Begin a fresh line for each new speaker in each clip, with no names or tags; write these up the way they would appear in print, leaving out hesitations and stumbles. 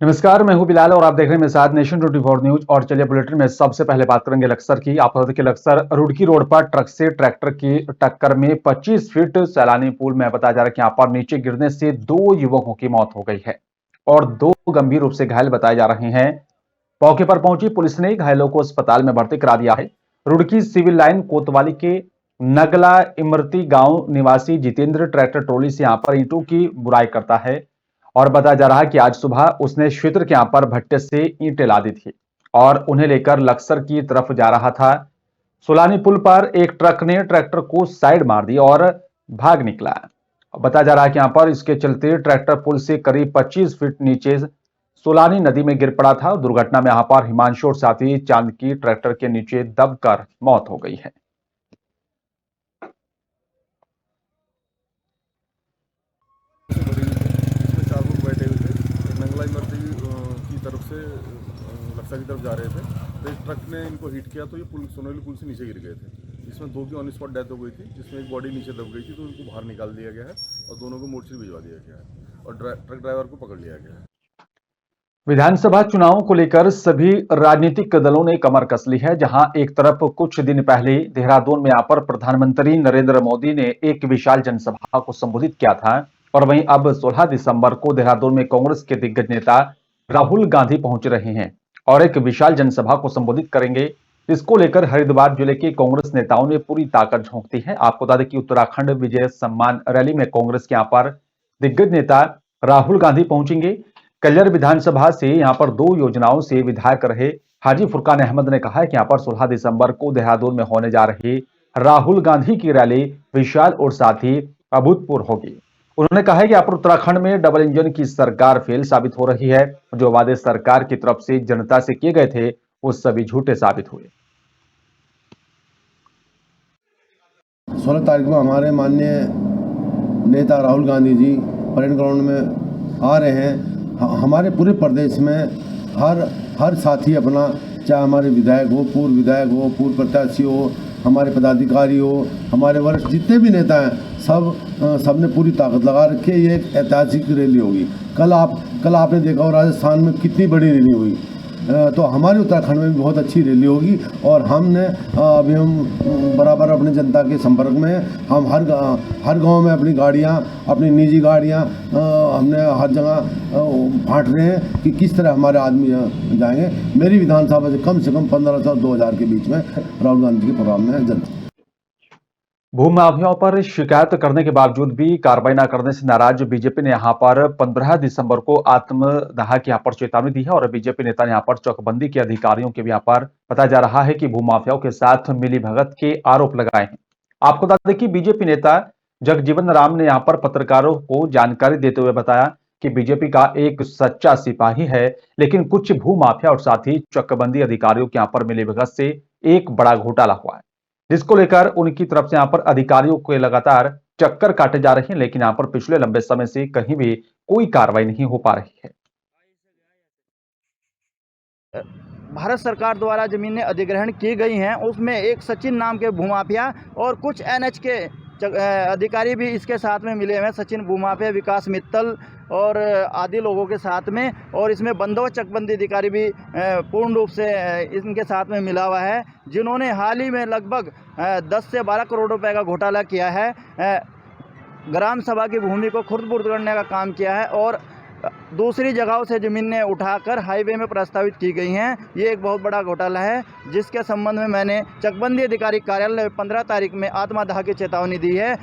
नमस्कार, मैं हूं बिलाल और आप देख रहे हैं मेरे साथ नेशन 24 न्यूज। और चलिए बुलेटिन में सबसे पहले बात करेंगे लक्सर की। आप बता दें कि लक्सर रुड़की रोड पर ट्रक से ट्रैक्टर की टक्कर में 25 फीट सैलानी पुल में बताया जा रहा है कि यहाँ पर नीचे गिरने से 2 युवकों की मौत हो गई है और 2 गंभीर रूप से घायल बताए जा रहे हैं। मौके पर पहुंची पुलिस ने घायलों को अस्पताल में भर्ती करा दिया है। रुड़की सिविल लाइन कोतवाली के नगला इमरती गांव निवासी जितेंद्र ट्रैक्टर ट्रॉली से यहाँ पर ईंटों की बुराई करता है और बताया जा रहा है कि आज सुबह उसने क्षेत्र के यहाँ पर भट्टे से ईंटें लादी थी और उन्हें लेकर लक्सर की तरफ जा रहा था। सुलानी पुल पर एक ट्रक ने ट्रैक्टर को साइड मार दी और भाग निकला। बताया जा रहा है कि यहाँ पर इसके चलते ट्रैक्टर पुल से करीब 25 फीट नीचे सोलानी नदी में गिर पड़ा था। दुर्घटना में यहाँ पर हिमांशु और साथी चांद की ट्रैक्टर के नीचे दबकर मौत हो गई है।
इसमें 4 लोग बैठे हुए थे। नंगला इमरती की तरफ से लक्सा की तरफ जा रहे थे, तो एक ट्रक ने इनको हिट किया तो ये पुल सोनैली पुल से नीचे गिर गए थे। इसमें 2 की ऑन स्पॉट डेथ हो गई थी, जिसमें एक बॉडी नीचे दब गई थी, तो उनको बाहर निकाल दिया गया है और दोनों को मोर्चरी भिजवा दिया गया है और ट्रक ड्राइवर को पकड़ लिया गया है।
विधानसभा चुनावों को लेकर सभी राजनीतिक दलों ने कमर कस ली है। जहां एक तरफ कुछ दिन पहले देहरादून में यहाँ पर प्रधानमंत्री नरेंद्र मोदी ने एक विशाल जनसभा को संबोधित किया था और वहीं अब 16 दिसंबर को देहरादून में कांग्रेस के दिग्गज नेता राहुल गांधी पहुंच रहे हैं और एक विशाल जनसभा को संबोधित करेंगे। इसको लेकर हरिद्वार जिले के कांग्रेस नेताओं ने पूरी ताकत झोंक दी है। आपको बता दें कि उत्तराखंड विजय सम्मान रैली में कांग्रेस के यहाँ पर दिग्गज नेता राहुल गांधी पहुंचेंगे। कल्लर विधानसभा से यहां पर 2 योजनाओं से विधायक रहे हाजी फुरकान अहमद ने कहा है कि यहां पर 16 दिसंबर को देहरादून में होने जा रही राहुल गांधी की रैली विशाल और साथ ही अभूतपूर्व होगी। उन्होंने कहा है कि यहां पर उत्तराखंड में डबल इंजन की सरकार फेल साबित हो रही है। जो वादे सरकार की तरफ से जनता से किए गए थे वो सभी झूठे साबित हुए।
16 तारीख को हमारे माननीय नेता राहुल गांधी जी परेड ग्राउंड में आ रहे हैं। हमारे पूरे प्रदेश में हर साथी अपना, चाहे हमारे विधायक हो, पूर्व विधायक हो, पूर्व प्रत्याशी हो, हमारे पदाधिकारी हो, हमारे वरिष्ठ जितने भी नेता हैं, सबने पूरी ताकत लगा रखी है। ये एक ऐतिहासिक रैली होगी। कल आपने देखा हो राजस्थान में कितनी बड़ी रैली हुई, तो हमारे उत्तराखंड में भी बहुत अच्छी रैली होगी। और हमने अभी हम बराबर अपने जनता के संपर्क में हैं। हम हर गांव में अपनी गाड़ियां, अपनी निजी गाड़ियां हमने हर जगह बांट रहे हैं कि किस तरह हमारे आदमी जाएंगे। मेरी विधानसभा से कम 1500 और 2000 के बीच में राहुल गांधी के प्रोग्राम में है जनता।
भूमाफियाओं पर शिकायत करने के बावजूद भी कार्रवाई न करने से नाराज बीजेपी ने यहां पर 15 दिसंबर को आत्मदाह की यहां पर चेतावनी दी है और बीजेपी नेता ने यहां पर चौकबंदी के अधिकारियों के भी यहां पर बताया जा रहा है कि भूमाफियाओं के साथ मिलीभगत के आरोप लगाए हैं। आपको बता दें कि बीजेपी नेता जगजीवन राम ने यहां पर पत्रकारों को जानकारी देते हुए बताया कि बीजेपी का एक सच्चा सिपाही है, लेकिन कुछ भूमाफिया और साथ ही चकबंदी अधिकारियों के यहां पर मिलीभगत से एक बड़ा घोटाला हुआ है, जिसको लेकर उनकी तरफ से यहां पर अधिकारियों के लगातार चक्कर काटे जा रहे हैं। लेकिन यहां पर पिछले लंबे समय से कहीं भी कोई कार्रवाई नहीं हो पा रही है।
भारत सरकार द्वारा जमीनें अधिग्रहण की गई हैं, उसमें एक सचिन नाम के भूमाफिया और कुछ एनएच के अधिकारी भी इसके साथ में मिले हुए हैं। सचिन भूमाफिया, विकास मित्तल और आदि लोगों के साथ में, और इसमें बंदोबस्त चकबंदी अधिकारी भी पूर्ण रूप से इनके साथ में मिला हुआ है, जिन्होंने हाल ही में लगभग 10 से 12 करोड़ रुपए का घोटाला किया है। ग्राम सभा की भूमि को खुर्द-बुर्द करने का काम किया है और दूसरी जगहों से ज़मीनें उठाकर हाईवे में प्रस्तावित की गई हैं। ये एक बहुत बड़ा घोटाला है, जिसके संबंध में मैंने चकबंदी अधिकारी कार्यालय 15 तारीख में आत्मदाह की चेतावनी दी है।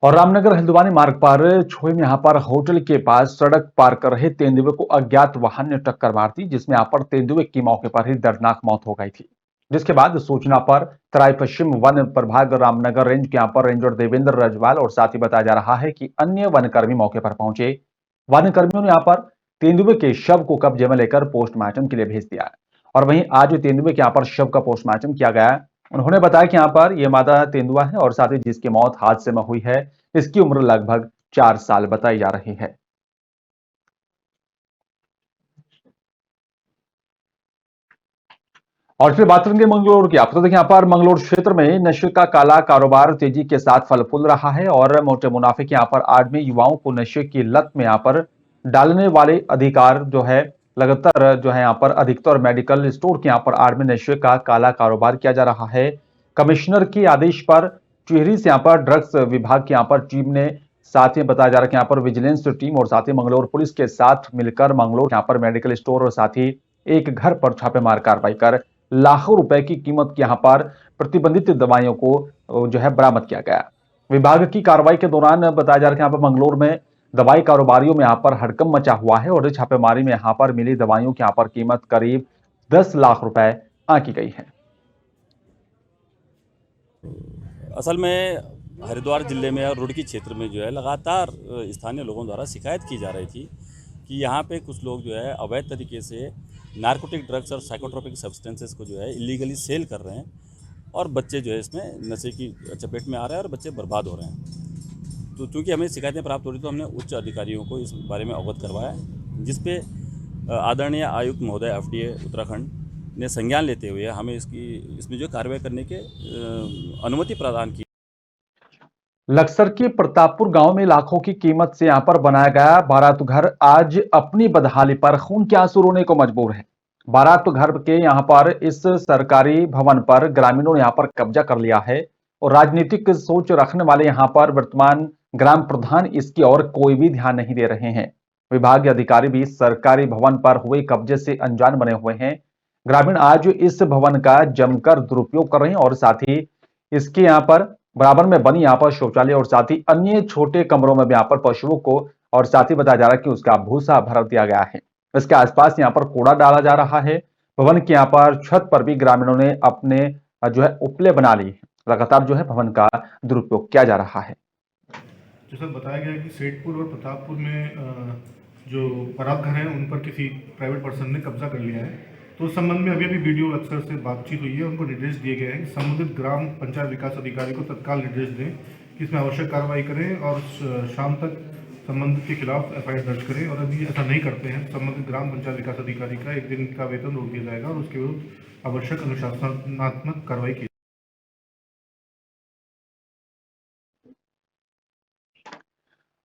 और रामनगर हल्द्वानी मार्ग पर छोई में यहां पर होटल के पास सड़क पार कर रहे तेंदुए को अज्ञात वाहन ने टक्कर मार दी, जिसमें यहां पर तेंदुए की मौके पर ही दर्दनाक मौत हो गई थी। जिसके बाद सूचना पर तराई पश्चिम वन प्रभाग रामनगर रेंज के यहां पर रेंजर देवेंद्र रजवाल और साथ ही बताया जा रहा है कि अन्य वनकर्मी मौके पर पहुंचे। वनकर्मियों ने यहां पर तेंदुए के शव को कब्जे में लेकर पोस्टमार्टम के लिए भेज दिया और वहीं आज तेंदुए के यहां पर शव का पोस्टमार्टम किया गया। उन्होंने बताया कि यहां पर यह मादा तेंदुआ है और साथ ही जिसकी मौत हादसे में हुई है, इसकी उम्र लगभग 4 साल बताई जा रही है। और फिर बात करेंगे मंगलोर की। आपको देखिए, यहाँ पर मंगलोर क्षेत्र में नशे का काला कारोबार तेजी के साथ फल फूल रहा है और मोटे मुनाफे के यहाँ पर आड़ में युवाओं को नशे की लत में यहाँ पर डालने वाले अधिकार जो है लगातार जो है यहाँ पर अधिकतर मेडिकल स्टोर के यहाँ पर आड़ में नशे का काला कारोबार किया जा रहा है। कमिश्नर के आदेश पर टिहरी से यहाँ पर ड्रग्स विभाग की यहाँ पर टीम ने, साथ ही बताया जा रहा है कि यहाँ पर विजिलेंस टीम और साथ ही मंगलौर पुलिस के साथ मिलकर मंगलौर यहाँ पर मेडिकल स्टोर और साथ ही एक घर पर छापेमार कार्रवाई कर लाखों रुपए की कीमत की यहाँ पर प्रतिबंधित दवाइयों को जो है बरामद किया गया। विभाग की कार्रवाई के दौरान बताया जा रहा है कि यहाँ पर मंगलौर में दवाई कारोबारियों में यहाँ पर हड़कंप मचा हुआ है और छापेमारी में यहाँ पर मिली दवाइयों की यहाँ पर कीमत करीब 10 लाख रुपए आंकी गई है।
असल में हरिद्वार जिले में और रुड़की क्षेत्र में जो है लगातार स्थानीय लोगों द्वारा शिकायत की जा रही थी कि यहाँ पे कुछ लोग जो है अवैध तरीके से नारकोटिक ड्रग्स और साइकोट्रोपिक सब्सटेंसेस को जो है इलीगली सेल कर रहे हैं और बच्चे जो है इसमें नशे की चपेट में आ रहे हैं और बच्चे बर्बाद हो रहे हैं। तो चूँकि हमें शिकायतें प्राप्त हो रही तो हमने उच्च अधिकारियों को इस बारे में अवगत करवाया, जिसपे आदरणीय आयुक्त महोदय FDA उत्तराखंड ने संज्ञान लेते हुए हमें इसमें जो कार्रवाई करने के अनुमति प्रदान की।
लक्सर के प्रतापपुर गांव में लाखों की कीमत से यहां पर बनाया गया बारात घर आज अपनी बदहाली पर खून के आंसू रोने को मजबूर है। बारात घर के यहां पर इस सरकारी भवन पर ग्रामीणों ने यहां पर कब्जा कर लिया है और राजनीतिक सोच रखने वाले यहां पर वर्तमान ग्राम प्रधान इसकी ओर कोई भी ध्यान नहीं दे रहे हैं। विभागीय अधिकारी भी सरकारी भवन पर हुए कब्जे से अनजान बने हुए हैं। ग्रामीण आज इस भवन का जमकर दुरुपयोग कर रहे हैं और साथ ही इसके यहाँ पर बराबर में बनी यहाँ पर शौचालय और साथ ही अन्य छोटे कमरों में भी यहाँ पर पशुओं को और साथ ही बताया जा रहा है कि उसका भूसा भर दिया गया है। इसके आसपास यहाँ पर कूड़ा डाला जा रहा है। भवन के यहाँ पर छत पर भी ग्रामीणों ने अपने जो है उपले बना ली है। लगातार जो है भवन का दुरुपयोग किया जा रहा है।
जैसा बताया गया कि सेठपुर और प्रतापपुर में जो बारात घर हैं उन पर किसी प्राइवेट पर्सन ने कब्जा कर लिया है। तो उस संबंध में अभी वीडियो अफसर से बातचीत हुई है। उनको निर्देश दिए गए हैं कि संबंधित ग्राम पंचायत विकास अधिकारी को तत्काल निर्देश दें कि इसमें आवश्यक कार्रवाई करें और शाम तक संबंधित के खिलाफ FIR दर्ज करें। और यदि ऐसा नहीं करते हैं संबंधित ग्राम पंचायत विकास अधिकारी का 1 दिन का वेतन रोक दिया जाएगा और उसके विरुद्ध आवश्यक अनुशासनात्मक कार्रवाई की।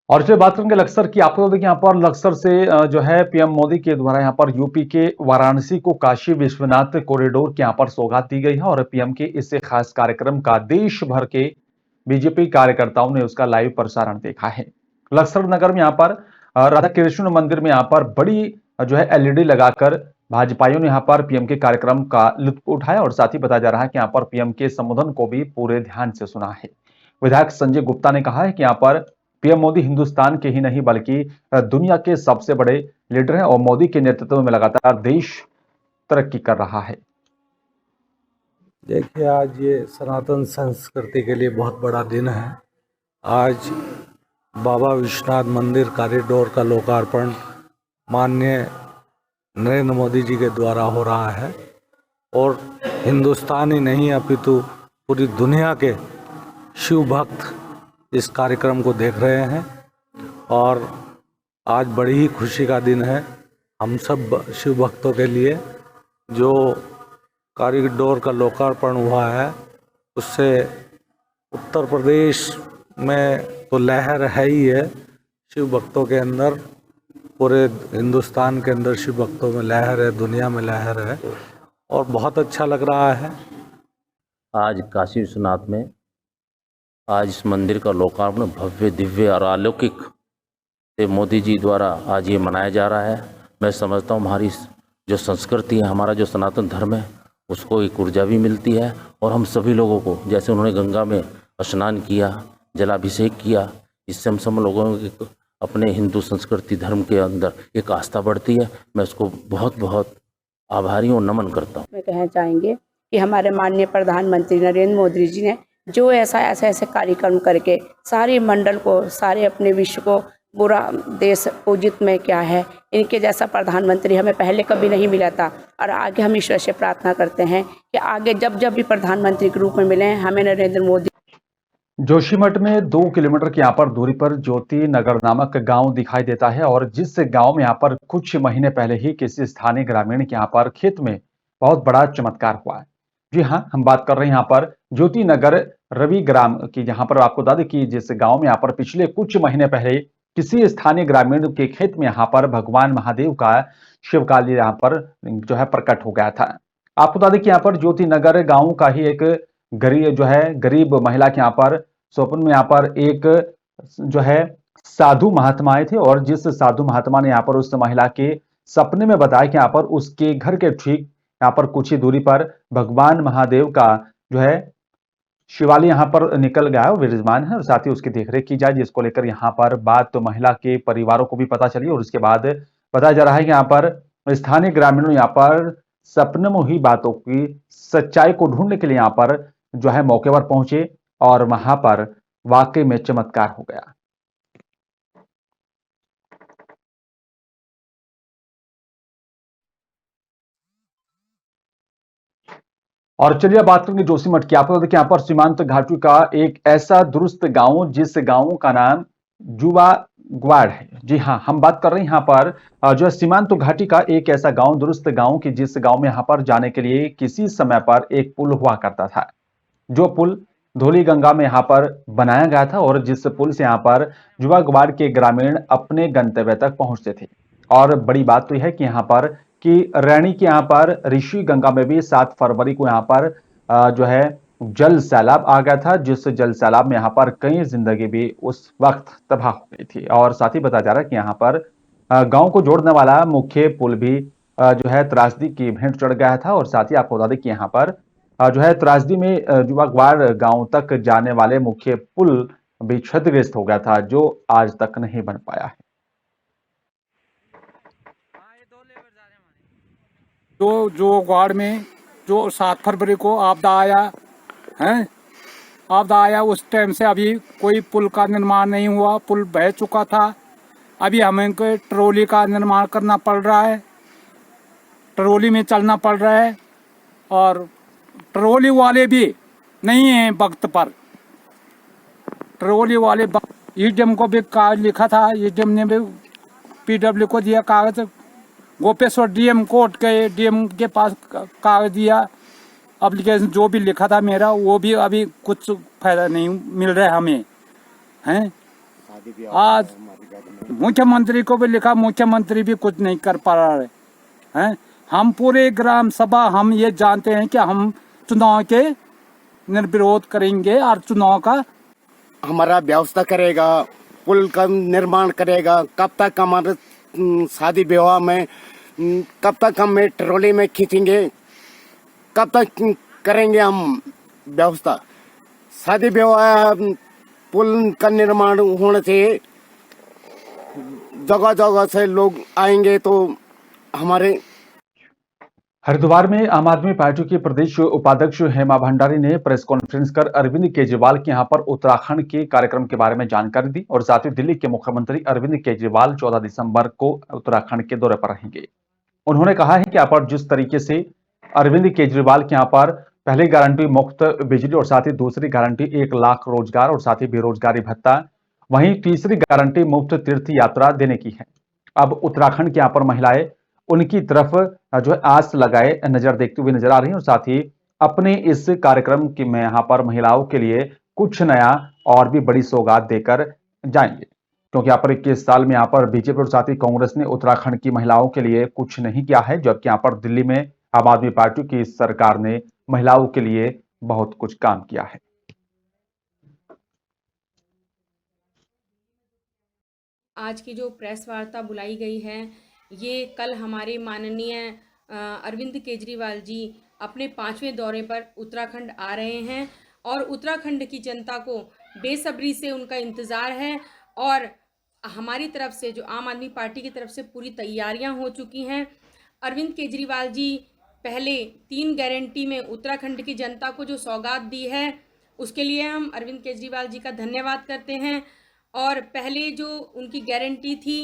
और जो बात करेंगे लक्सर की, आपको देखिए यहाँ पर लक्सर से जो है PM मोदी के द्वारा यहाँ पर यूपी के वाराणसी को काशी विश्वनाथ कॉरिडोर की यहाँ पर सौगात दी गई है और PM के इस खास कार्यक्रम का देश भर के बीजेपी कार्यकर्ताओं ने उसका लाइव प्रसारण देखा है। लक्सर नगर में यहाँ पर राधा कृष्ण मंदिर में यहाँ पर बड़ी जो है LED लगाकर भाजपाइयों ने यहाँ पर PM के कार्यक्रम का लुत्फ उठाया और साथ ही बताया जा रहा है कि यहाँ पर PM के संबोधन को भी पूरे ध्यान से सुना है। विधायक संजय गुप्ता ने कहा है कि यहाँ पर PM मोदी हिंदुस्तान के ही नहीं बल्कि दुनिया के सबसे बड़े लीडर हैं और मोदी के नेतृत्व में लगातार देश तरक्की कर रहा है।
देखिए, आज ये सनातन संस्कृति के लिए बहुत बड़ा दिन है। आज बाबा विश्वनाथ मंदिर कॉरिडोर का लोकार्पण माननीय नरेंद्र मोदी जी के द्वारा हो रहा है और हिंदुस्तान ही नहीं अपितु पूरी दुनिया के शिव भक्त इस कार्यक्रम को देख रहे हैं और आज बड़ी ही खुशी का दिन है हम सब शिव भक्तों के लिए। जो कॉरिडोर का लोकार्पण हुआ है उससे उत्तर प्रदेश में तो लहर है ही है, शिव भक्तों के अंदर, पूरे हिंदुस्तान के अंदर शिव भक्तों में लहर है, दुनिया में लहर है और बहुत अच्छा लग रहा है।
आज काशी विश्वनाथ में आज इस मंदिर का लोकार्पण भव्य दिव्य और अलौकिक से मोदी जी द्वारा आज ये मनाया जा रहा है। मैं समझता हूँ हमारी जो संस्कृति है, हमारा जो सनातन धर्म है, उसको एक ऊर्जा भी मिलती है और हम सभी लोगों को, जैसे उन्होंने गंगा में स्नान किया, जलाभिषेक किया, इससे हम सब लोगों के अपने हिंदू संस्कृति धर्म के अंदर एक आस्था बढ़ती है। मैं उसको बहुत बहुत आभारी और नमन करता हूँ।
मैं कहना चाहेंगे कि हमारे माननीय प्रधानमंत्री नरेंद्र मोदी जी ने जो ऐसे कार्यक्रम करके सारे मंडल को, सारे अपने विश्व को पूरा देश पूजित में क्या है, इनके जैसा प्रधानमंत्री हमें पहले कभी नहीं मिला था और आगे हम ईश्वर से प्रार्थना करते हैं कि आगे जब जब भी प्रधानमंत्री के रूप में मिले हमें नरेंद्र मोदी।
जोशीमठ में 2 किलोमीटर की यहाँ पर दूरी पर ज्योति नगर नामक गांव दिखाई देता है और जिस गांव में यहाँ पर कुछ महीने पहले ही किसी स्थानीय ग्रामीण के यहाँ पर खेत में बहुत बड़ा चमत्कार हुआ है। जी हाँ, हम बात कर रहे हैं यहाँ पर ज्योति नगर रवि ग्राम की, जहां पर आपको बता दें कि जिस गांव में यहाँ पर पिछले कुछ महीने पहले किसी स्थानीय ग्रामीण के खेत में यहाँ पर भगवान महादेव का शिवकाली यहाँ पर जो है प्रकट हो गया था। आपको बता दें कि यहाँ पर ज्योति नगर गांव का ही एक गरीब महिला के यहाँ पर स्वप्न में यहाँ पर एक जो है साधु महात्मा आए थे और जिस साधु महात्मा ने यहाँ पर उस महिला के सपने में बताया कि यहाँ पर उसके घर के ठीक यहाँ पर कुछ ही दूरी पर भगवान महादेव का जो है शिवालय यहाँ पर निकल गया है, विराजमान है और साथ ही उसकी देखरेख की जाए, जिसको लेकर यहाँ पर बात तो महिला के परिवारों को भी पता चली और उसके बाद बताया जा रहा है कि यहाँ पर स्थानीय ग्रामीणों यहाँ पर सपने में हुई बातों की सच्चाई को ढूंढने के लिए यहाँ पर जो है मौके पर पहुंचे और वहां पर वाकई में चमत्कार हो गया। और चलिए बात करेंगे जोशीमठ की। आपको बता दें कि यहाँ पर सीमांत घाटी का एक ऐसा दुरुस्त गांव जिस गांव का नाम जुवा ग्वाड़ है। जी हाँ, हम बात कर रहे हैं यहाँ पर जो है सीमांत घाटी का एक ऐसा गांव, दुरुस्त गांव की जिस गांव में यहाँ पर जाने के लिए किसी समय पर एक पुल हुआ करता था, जो पुल धौली गंगा में यहाँ पर बनाया गया था और जिस पुल से यहाँ पर जुवा ग्वाड़ के ग्रामीण अपने गंतव्य तक पहुंचते थे। और बड़ी बात तो यह है कि यहाँ पर कि रैणी के यहाँ पर ऋषि गंगा में भी 7 फरवरी को यहाँ पर जो है जल सैलाब आ गया था, जिस जल सैलाब में यहाँ पर कई जिंदगी भी उस वक्त तबाह हो गई थी। और साथ ही बताया जा रहा है कि यहाँ पर गांव को जोड़ने वाला मुख्य पुल भी जो है त्रासदी की भेंट चढ़ गया था। और साथ ही आपको बता दें कि यहाँ पर जो है त्रासदी में जुवा ग्वाड़ गांव तक जाने वाले मुख्य पुल भी क्षतिग्रस्त हो गया था, जो आज तक नहीं बन पाया है।
जो ग्वाड़ में जो 7 फरवरी को आपदा आया है, आपदा आया उस टाइम से अभी कोई पुल का निर्माण नहीं हुआ, पुल बह चुका था। अभी हमें कोई ट्रॉली का निर्माण करना पड़ रहा है, ट्रॉली में चलना पड़ रहा है और ट्रॉली वाले भी नहीं हैं वक्त पर। ट्रॉली वाले ईडीएम को भी कागज लिखा था, ईडीएम ने भी पीडब्ल्यू को दिया कागज, गोपेश्वर डीएम कोर्ट के डीएम के पास कागज दिया, एप्लीकेशन जो भी लिखा था मेरा, वो भी अभी कुछ फायदा नहीं मिल रहा है हमें हैं। आज मुख्यमंत्री को भी लिखा, मुख्यमंत्री भी कुछ नहीं कर पा रहा है। हम पूरे ग्राम सभा हम ये जानते हैं कि हम चुनाव के निर्विरोध करेंगे और चुनाव का
हमारा व्यवस्था करेगा, पुल का निर्माण करेगा। कब तक हमारे शादी विवाह में, कब तक हम ट्रॉली में खींचेंगे, कब तक करेंगे हम व्यवस्था। शादी विवाह पुल का निर्माण होने से जगह जगह से लोग आएंगे तो हमारे।
हरिद्वार में आम आदमी पार्टी के प्रदेश उपाध्यक्ष हेमा भंडारी ने प्रेस कॉन्फ्रेंस कर अरविंद केजरीवाल के यहां पर उत्तराखंड के कार्यक्रम के बारे में जानकारी दी और साथ ही दिल्ली के मुख्यमंत्री अरविंद केजरीवाल 14 दिसंबर को उत्तराखंड के दौरे पर रहेंगे। उन्होंने कहा है कि यहाँ पर जिस तरीके से अरविंद केजरीवाल के यहाँ पर पहली गारंटी मुफ्त बिजली और साथ ही दूसरी गारंटी 1 लाख रोजगार और साथ ही बेरोजगारी भत्ता, वहीं तीसरी गारंटी मुफ्त तीर्थ यात्रा देने की है। अब उत्तराखंड के यहाँ पर महिलाएं उनकी तरफ जो है आस लगाए नजर देखते हुए नजर आ रही हैं और साथ ही अपने इस कार्यक्रम की में यहाँ पर महिलाओं के लिए कुछ नया और भी बड़ी सौगात देकर जाएंगे, क्योंकि यहाँ पर 21 साल में यहाँ पर बीजेपी और साथ ही कांग्रेस ने उत्तराखंड की महिलाओं के लिए कुछ नहीं किया है, जबकि यहाँ पर दिल्ली में आम आदमी पार्टी की सरकार ने महिलाओं के लिए बहुत कुछ काम किया है।
आज की जो प्रेस वार्ता बुलाई गई है, ये कल हमारे माननीय अरविंद केजरीवाल जी अपने 5वें दौरे पर उत्तराखंड आ रहे हैं और उत्तराखंड की जनता को बेसब्री से उनका इंतज़ार है और हमारी तरफ से जो आम आदमी पार्टी की तरफ से पूरी तैयारियां हो चुकी हैं। अरविंद केजरीवाल जी पहले 3 गारंटी में उत्तराखंड की जनता को जो सौगात दी है, उसके लिए हम अरविंद केजरीवाल जी का धन्यवाद करते हैं। और पहले जो उनकी गारंटी थी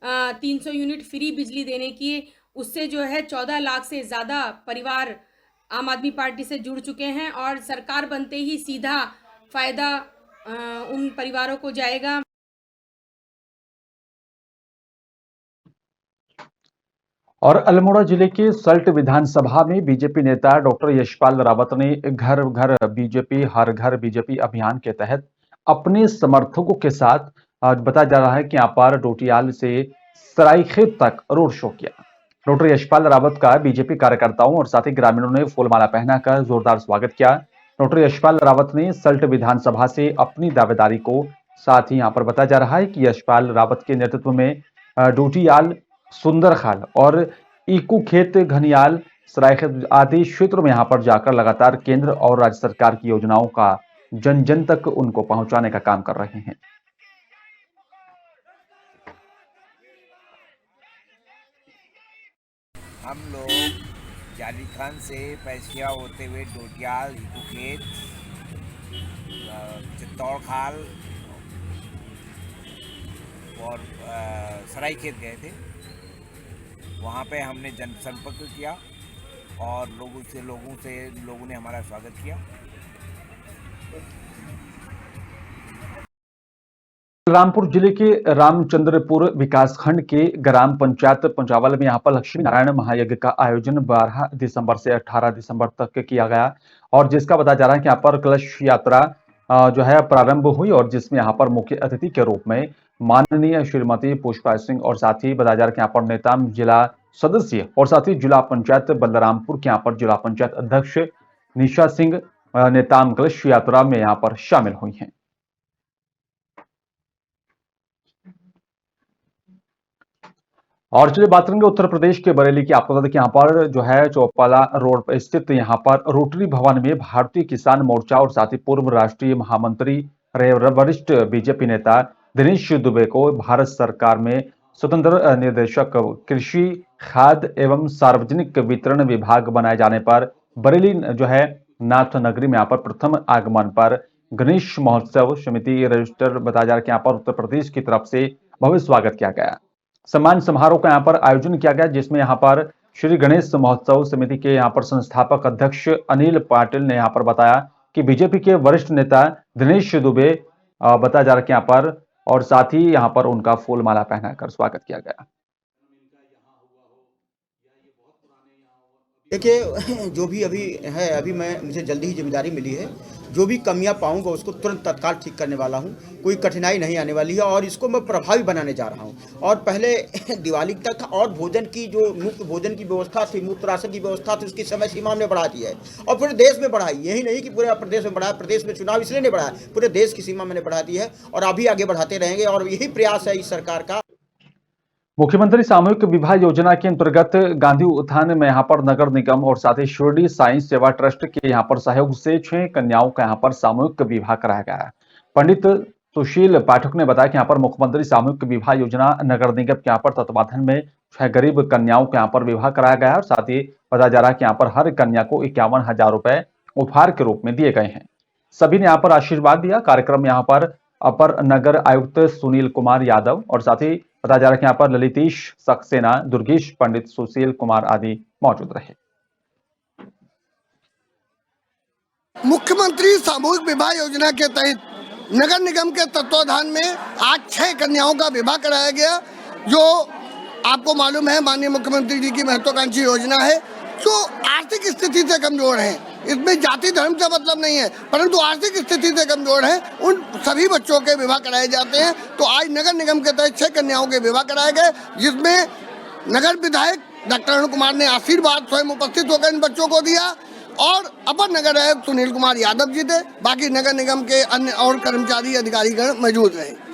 300 यूनिट फ्री बिजली देने की, उससे जो है 14 लाख से ज़्यादा परिवार आम आदमी पार्टी से जुड़ चुके हैं और सरकार बनते ही सीधा फ़ायदा उन परिवारों को जाएगा।
और अल्मोड़ा जिले के सल्ट विधानसभा में बीजेपी नेता डॉक्टर यशपाल रावत ने घर घर बीजेपी हर घर बीजेपी अभियान के तहत अपने समर्थकों के साथ बताया जा रहा है कि यहाँ पर डोटियाल से सरायखेत तक रोड शो किया। डॉक्टर यशपाल रावत का बीजेपी कार्यकर्ताओं और साथ ही ग्रामीणों ने फूलमाला पहनाकर जोरदार स्वागत किया। डॉक्टर यशपाल रावत ने सल्ट विधानसभा से अपनी दावेदारी को, साथ ही यहाँ पर बताया जा रहा है कि यशपाल रावत के नेतृत्व में डोटियाल, सुंदरखाल और इकू खेत, घनियाल, सरायखेत आदि क्षेत्रों में यहाँ पर जाकर लगातार केंद्र और राज्य सरकार की योजनाओं का जन जन तक उनको पहुंचाने का काम कर रहे हैं।
हम लोग जाली खान से पैसिया होते हुए डोटियाल, हिकुखेत, चित्तौड़ खाल और सरायखेत गए थे। वहाँ पे हमने जनसंपर्क किया और लोगों ने हमारा स्वागत किया।
रामपुर जिले के रामचंद्रपुर विकासखंड के ग्राम पंचायत पंचावल में यहाँ पर लक्ष्मी नारायण महायज्ञ का आयोजन 12 दिसंबर से 18 दिसंबर तक किया गया और जिसका बताया जा रहा है कि यहाँ पर कलश यात्रा जो है प्रारंभ हुई और जिसमें यहाँ पर मुख्य अतिथि के रूप में माननीय श्रीमती पुष्पा सिंह और साथ ही बताया जा रहा है कि यहाँ पर नेताम जिला सदस्य और साथ ही जिला पंचायत बलरामपुर के यहाँ पर जिला पंचायत अध्यक्ष निशा सिंह नेताम कलश यात्रा में यहाँ पर शामिल हुई हैं। और चलिए बात करेंगे उत्तर प्रदेश के बरेली की। आपको बता दें कि यहाँ पर जो है चौपाला रोड पर स्थित यहाँ पर रोटरी भवन में भारतीय किसान मोर्चा और साथ ही पूर्व राष्ट्रीय महामंत्री वरिष्ठ बीजेपी नेता दिनेश दुबे को भारत सरकार में स्वतंत्र निदेशक कृषि, खाद्य एवं सार्वजनिक वितरण विभाग बनाए जाने पर बरेली जो है नाथ नगरी में यहाँ पर प्रथम आगमन पर गणेश महोत्सव समिति रजिस्टर बताया जा रहा है कि यहाँ पर उत्तर प्रदेश की तरफ से भव्य स्वागत किया गया। सम्मान समारोह का यहाँ पर आयोजन किया गया जिसमें यहाँ पर श्री गणेश महोत्सव समिति के यहाँ पर संस्थापक अध्यक्ष अनिल पाटिल ने यहाँ पर बताया कि बीजेपी के वरिष्ठ नेता दिनेश दुबे बताया जा रहा है कि यहाँ पर और साथ ही यहाँ पर उनका फूलमाला पहनाकर स्वागत किया गया।
देखिए जो भी अभी है, अभी मुझे जल्दी ही जिम्मेदारी मिली है, जो भी कमियां पाऊंगा उसको तुरंत तत्काल ठीक करने वाला हूं, कोई कठिनाई नहीं आने वाली है और इसको मैं प्रभावी बनाने जा रहा हूं। और पहले दिवाली तक और भोजन की जो मुफ्त भोजन की व्यवस्था थी, मुफ्त राशन की व्यवस्था थी, उसकी समय सीमा हमने बढ़ा दी है और पूरे देश में बढ़ाई। यही नहीं कि पूरे प्रदेश में बढ़ाया, प्रदेश में चुनाव इसलिए नहीं बढ़ाया, पूरे देश की सीमा मैंने बढ़ा दी है और अभी आगे बढ़ाते रहेंगे और यही प्रयास है इस सरकार का।
मुख्यमंत्री सामूहिक विवाह योजना के अंतर्गत गांधी उत्थान में यहाँ पर नगर निगम और साथ ही शिरडी साईं सेवा ट्रस्ट के यहाँ पर सहयोग से 6 कन्याओं का यहाँ पर सामूहिक विवाह कराया गया है। पंडित सुशील पाठक ने बताया कि यहाँ पर मुख्यमंत्री सामूहिक विवाह योजना नगर निगम के यहाँ पर तत्वाधान में 6 गरीब कन्याओं को यहाँ पर विवाह कराया गया है और साथ ही बताया जा रहा है कि यहाँ पर हर कन्या को 51,000 रुपए उपहार के रूप में दिए गए हैं। सभी ने यहाँ पर आशीर्वाद दिया। कार्यक्रम में यहाँ पर अपर नगर आयुक्त सुनील कुमार यादव और साथ ही बताया जा रहा है कि यहाँ पर ललितेश सक्सेना, दुर्गेश पंडित, सुशील कुमार आदि मौजूद रहे।
मुख्यमंत्री सामूहिक विवाह योजना के तहत नगर निगम के तत्वाधान में आज 6 कन्याओं का विवाह कराया गया, जो आपको मालूम है माननीय मुख्यमंत्री जी की महत्वाकांक्षी योजना है। जो आर्थिक स्थिति से कमजोर हैं, इसमें जाति धर्म से मतलब नहीं है, परंतु आर्थिक स्थिति से कमजोर हैं, उन सभी बच्चों के विवाह कराए जाते हैं। तो आज नगर निगम के तहत 6 कन्याओं के विवाह कराए गए, जिसमें नगर विधायक डॉक्टर अरुण कुमार ने आशीर्वाद स्वयं उपस्थित होकर इन बच्चों को दिया और अपर नगर आयुक्त सुनील कुमार यादव जी थे। बाकी नगर निगम के अन्य और कर्मचारी अधिकारीगण मौजूद रहे।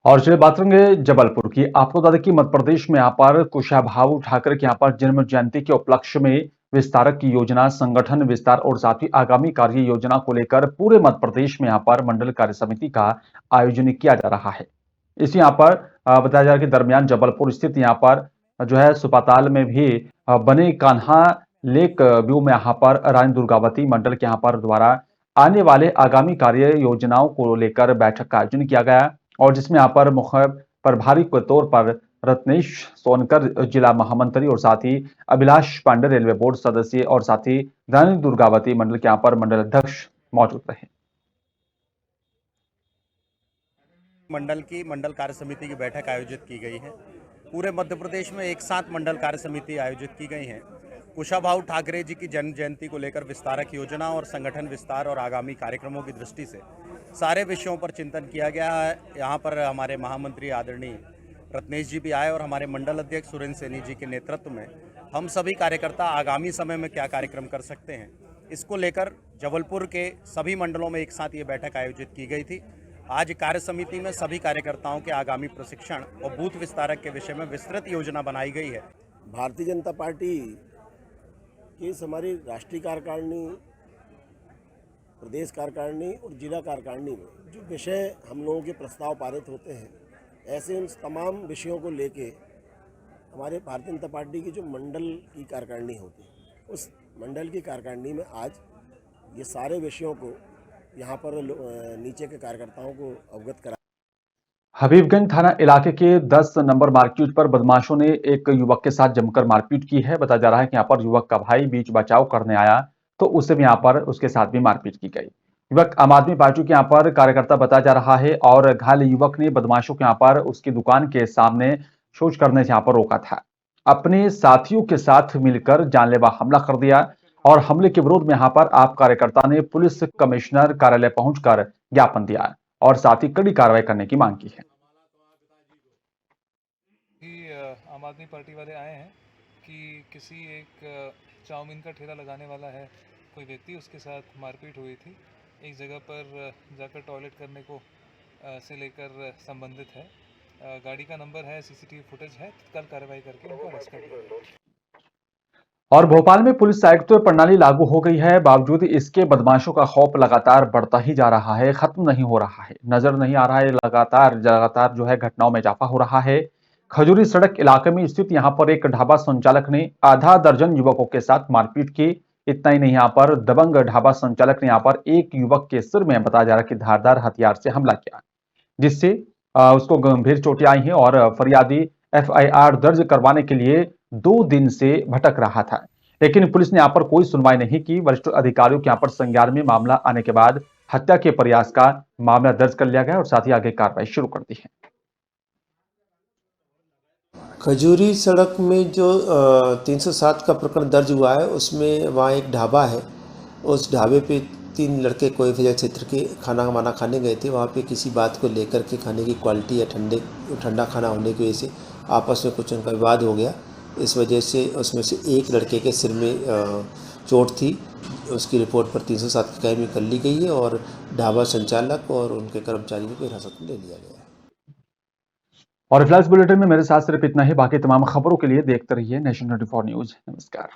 और चलिए बात करेंगे जबलपुर की। आपको बता दें कि मध्य प्रदेश में यहाँ पर कुशाभाऊ ठाकरे के यहाँ पर जन्म जयंती के उपलक्ष्य में विस्तारक की योजना, संगठन विस्तार और साथ ही आगामी कार्य योजना को लेकर पूरे मध्य प्रदेश में यहाँ पर मंडल कार्य समिति का आयोजन किया जा रहा है। इसी यहाँ पर बताया जा रहा है कि दरमियान जबलपुर स्थित यहाँ पर जो है सुपाताल में भी बने कान्हा लेक व्यू में यहाँ पर रानी दुर्गावती मंडल के यहाँ पर द्वारा आने वाले आगामी कार्य योजनाओं को लेकर बैठक का आयोजन किया गया और जिसमें यहाँ पर मुख्य प्रभारी के तौर पर रत्नेश सोनकर जिला महामंत्री और साथ ही अभिलाष पांडे रेलवे बोर्ड सदस्य और साथ ही रानी दुर्गावती मंडल के यहाँ पर मंडल अध्यक्ष मौजूद रहे।
मंडल की मंडल कार्य समिति की बैठक आयोजित की गई है। पूरे मध्य प्रदेश में एक साथ मंडल कार्य समिति आयोजित की गई है। कुशाभाऊ ठाकरे जी की जन्म जयंती को लेकर विस्तारक योजना और संगठन विस्तार और आगामी कार्यक्रमों की दृष्टि से सारे विषयों पर चिंतन किया गया है। यहाँ पर हमारे महामंत्री आदरणीय रत्नेश जी भी आए और हमारे मंडल अध्यक्ष सुरेंद्र सैनी जी के नेतृत्व में हम सभी कार्यकर्ता आगामी समय में क्या कार्यक्रम कर सकते हैं, इसको लेकर जबलपुर के सभी मंडलों में एक साथ ये बैठक आयोजित की गई थी। आज कार्य समिति में सभी कार्यकर्ताओं के आगामी प्रशिक्षण और बूथ विस्तारक के विषय में विस्तृत योजना बनाई गई है।
भारतीय जनता पार्टी की हमारी राष्ट्रीय कार्यकारिणी, प्रदेश कार्यकारिणी और जिला कार्यकारिणी में जो विषय हम लोगों के प्रस्ताव पारित होते हैं, ऐसे उन तमाम विषयों को लेके हमारे भारतीय जनता पार्टी की जो मंडल की कार्यकारिणी होती है, उस मंडल की कार्यकारिणी में आज ये सारे विषयों को यहाँ पर नीचे के कार्यकर्ताओं को अवगत करा।
हबीबगंज थाना इलाके के 10 नंबर मार्केट पर बदमाशों ने एक युवक के साथ जमकर मारपीट की है। बताया जा रहा है कि यहाँ पर युवक का भाई बीच बचाव करने आया तो उसे भी यहाँ पर उसके साथ भी मारपीट की गई। युवक आम आदमी पार्टी के यहाँ पर कार्यकर्ता बताया जा रहा है और घायल युवक ने बदमाशों के यहाँ पर उसकी दुकान के सामने शौच करने से यहाँ पर रोका था। अपने साथियों के साथ मिलकर जानलेवा हमला कर दिया और हमले के विरोध में यहाँ पर आप कार्यकर्ता ने पुलिस कमिश्नर कार्यालय पहुंचकर ज्ञापन दिया और साथ ही कड़ी कार्रवाई करने की मांग की है।
आम आदमी पार्टी वाले आए हैं कि किसी एक चाउमीन का ठेला लगाने वाला है कोई व्यक्ति, उसके साथ मारपीट हुई थी। एक जगह पर जाकर टॉयलेट करने को से लेकर संबंधित है। गाड़ी का नंबर है, सीसीटीवी फुटेज है, तत्काल कार्रवाई करके उनको अरेस्ट कर लिया।
और भोपाल में पुलिस आयुक्त प्रणाली लागू हो गई है, बावजूद इसके बदमाशों का खौफ लगातार बढ़ता ही जा रहा है, खत्म नहीं हो रहा है, नजर नहीं आ रहा है। लगातार जो है घटनाओं में इजाफा हो रहा है। खजूरी सड़क इलाके में स्थित यहाँ पर एक ढाबा संचालक ने आधा दर्जन युवकों के साथ मारपीट की। इतना ही नहीं, यहाँ पर दबंग ढाबा संचालक ने यहाँ पर एक युवक के सिर में बताया जा रहा है कि धारदार हथियार से हमला किया, जिससे उसको गंभीर चोटें आई हैं और फरियादी FIR दर्ज करवाने के लिए 2 दिन से भटक रहा था, लेकिन पुलिस ने यहाँ पर कोई सुनवाई नहीं की। वरिष्ठ अधिकारियों के यहाँ पर संज्ञान में मामला आने के बाद हत्या के प्रयास का मामला दर्ज कर लिया गया और साथ ही आगे कार्रवाई शुरू कर दी है।
खजूरी सड़क में जो 307 का प्रकरण दर्ज हुआ है, उसमें वहाँ एक ढाबा है। उस ढाबे पे 3 लड़के कोयफिजा क्षेत्र के खाना वाना खाने गए थे। वहाँ पे किसी बात को लेकर के खाने की क्वालिटी या ठंडा खाना होने की वजह से आपस में कुछ उनका विवाद हो गया। इस वजह से उसमें से एक लड़के के सिर में चोट थी। उसकी रिपोर्ट पर 307 की कार्रवाई कर ली गई है और ढाबा संचालक और उनके कर्मचारियों को हिरासत में ले लिया गया है।
और फ्लैश बुलेटिन में मेरे साथ सिर्फ इतना ही। बाकी तमाम खबरों के लिए देखते रहिए नेशन 24 न्यूज। नमस्कार।